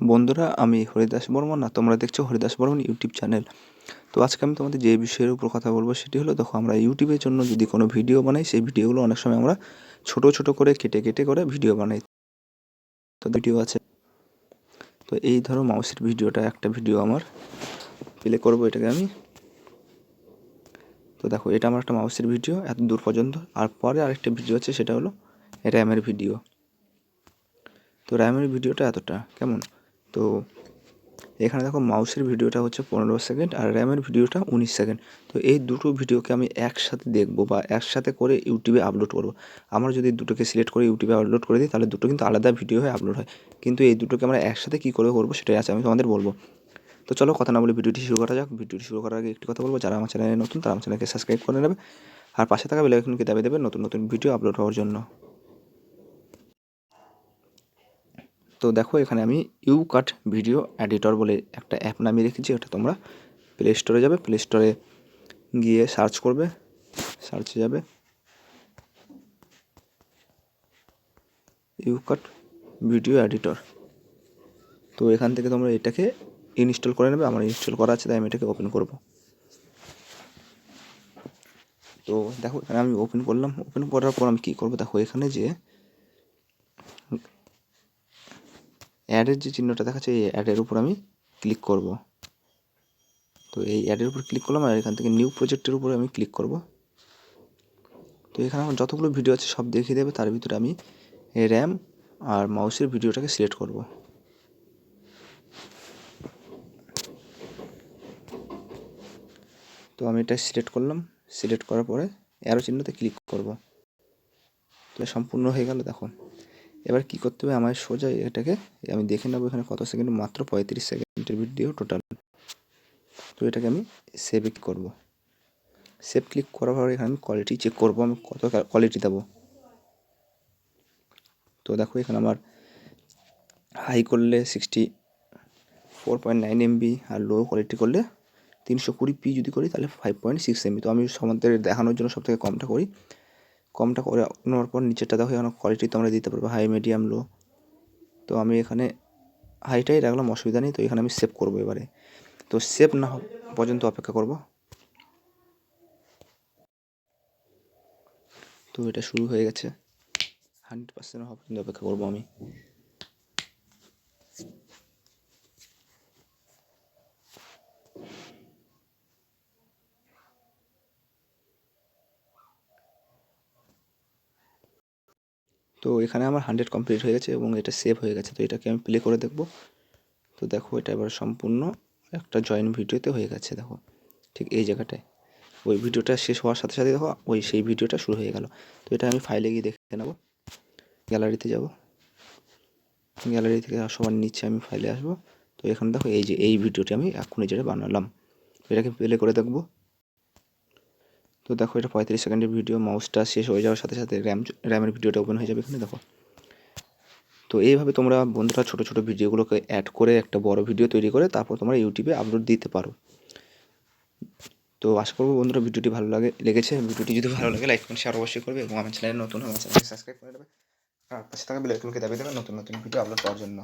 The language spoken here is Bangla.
বন্ধুরা, আমি হরিদাসবর্মন আর তোমরা দেখছো হরিদাসবর্মন ইউটিউব চ্যানেল। তো আজকে আমি তোমাদের যে বিষয়ের উপর কথা বলবো সেটি হলো, দেখো আমরা ইউটিউবের জন্য যদি কোনো ভিডিও বানাই, সেই ভিডিওগুলো অনেক সময় আমরা ছোট ছোট করে কেটে করে ভিডিও বানাই। তো ভিডিও আছে, তো এই ধরো মাউসের ভিডিওটা, একটা ভিডিও আমার প্লে করবো এটাকে আমি। তো দেখো, এটা আমার একটা মাউসের ভিডিও এত দূর পর্যন্ত। আর পরে আরেকটা ভিডিও আছে, সেটা হলো র্যামের ভিডিও। তো র্যামের ভিডিওটা এতটা কেমন, তো এখানে দেখো মাউসের ভিডিওটা হচ্ছে 15 সেকেন্ড আর র্যামের ভিডিওটা 19 সেকেন্ড। তো এই দুটো ভিডিওকে আমি একসাথে দেখবো বা একসাথে করে ইউটিউবে আপলোড করবো। আমরা যদি দুটোকে সিলেক্ট করে ইউটিউবে আপলোড করে দিই, তাহলে দুটো কিন্তু আলাদা ভিডিও হয়ে আপলোড হয়। কিন্তু এই দুটোকে আমরা একসাথে কী করে করবো সেটাই আছে, আমি তোমাদের বলবো। তো চলো কথা না বলে ভিডিওটি শুরু করা যাক। ভিডিওটি শুরু করার আগে একটি কথা বলবো, যারা আমার চ্যানেলে নতুন তারা আমার চ্যানেলকে সাবস্ক্রাইব করে নেবে আর পাশে থাকা বেল আইকনকে দাবিয়ে দেবে নতুন নতুন ভিডিও আপলোড হওয়ার জন্য। তো দেখো, এখানে আমি YouCut-Video Editor বলে একটা অ্যাপ নামিয়ে রেখেছি। এটা তোমরা প্লে স্টোরে যাবে, প্লে স্টোরে গিয়ে সার্চ করবে, সার্চে যাবে YouCut-Video Editor। তো এখান থেকে তোমরা এটাকে ইনস্টল করে নেবে। আমার ইনস্টল করা আছে, তাই আমি এটাকে ওপেন করব। তো দেখো, এখানে আমি ওপেন করলাম। ওপেন করার পর আমি কী করবো, দেখো এখানে যে অ্যাডের যে চিহ্নটা দেখাচ্ছে, এই অ্যাডের উপর আমি ক্লিক করব। তো এই অ্যাডের উপর ক্লিক করলাম আর এখান থেকে নিউ প্রজেক্টের উপরে আমি ক্লিক করব। তো এখানে আমার যতগুলো ভিডিও আছে সব দেখিয়ে দেবে। তার ভিতরে আমি র্যাম আর মাউসের ভিডিওটাকে সিলেক্ট করব। তো আমি এটা সিলেক্ট করলাম। সিলেক্ট করার পরে অ্যারো চিহ্নতে ক্লিক করব। তো সম্পূর্ণ হয়ে গেল। দেখো, এবার কি করতে হবে, আমার সোজা এটাকে আমি দেখে নেবো এখানে কত সেকেন্ড, মাত্র 35 সেকেন্ডের ভিডিও টোটাল। তো এটাকে আমি সেভে করব। সেভ ক্লিক করার পরে এখানে আমি কোয়ালিটি চেক করবো, আমি কত কোয়ালিটি দেবো। তো দেখো, এখানে আমার হাই করলে 64.9 MB আর লো কোয়ালিটি করলে 320p যদি করি তাহলে 5.6 MB। তো আমি সমান্তরে দেখানোর জন্য সবথেকে কমটা করি। কমটা করে নেওয়ার পর নিচেরটা দেখো, এখানে কোয়ালিটি তোমরা দিতে পারবে হাই, মিডিয়াম, লো। তো আমি এখানে হাইটাই রাখলাম, অসুবিধা নেই। তো এখানে আমি সেভ করবো এবারে। তো সেভ না পর্যন্ত অপেক্ষা করব। তো এটা শুরু হয়ে গেছে, 100% হওয়া পর্যন্ত অপেক্ষা করবো আমি। তো এখানে আমার 100 কমপ্লিট হয়ে গেছে এবং এটা সেভ হয়ে গেছে। তো এটাকে আমি প্লে করে দেখব। তো দেখো, এটা এবার সম্পূর্ণ একটা জয়েন্ট ভিডিওতে হয়ে গেছে। দেখো ঠিক এই জায়গাটায় ওই ভিডিওটা শেষ হওয়ার সাথে সাথে দেখো সেই ভিডিওটা শুরু হয়ে গেল। তো এটা আমি ফাইলে গিয়ে দেখে নেব। গ্যালারিতে যাব, গ্যালারি থেকে সবার নিচে আমি ফাইলে আসবো। তো এখানে দেখো, এই যে এই ভিডিওটি আমি এখনই যেটা বানালাম, এটাকে প্লে করে দেখবো। তো দেখো, এটা 35 সেকেন্ডের ভিডিও। মাউসটা শেষ হয়ে যাওয়ার সাথে সাথে র্যামের ভিডিওটা ওপেন হয়ে যাবে এখানে দেখো। তো এইভাবে তোমরা বন্ধুরা ছোটো ছোটো ভিডিওগুলোকে অ্যাড করে একটা বড় ভিডিও তৈরি করে তারপর তোমরা ইউটিউবে আপলোড দিতে পারো। তো আশা করবো বন্ধুরা ভিডিওটি ভালো লেগেছে। ভিডিওটি যদি ভালো লাগে লাইক কমেন্ট শেয়ার অবশ্যই করবে এবং আমার চ্যানেলে নতুন হলে আমার চ্যানেলকে সাবস্ক্রাইব করে দেবে আর পাশে থাকা বেল আইকনকে দাবিয়ে দেবে নতুন নতুন ভিডিও আপলোড করার জন্য।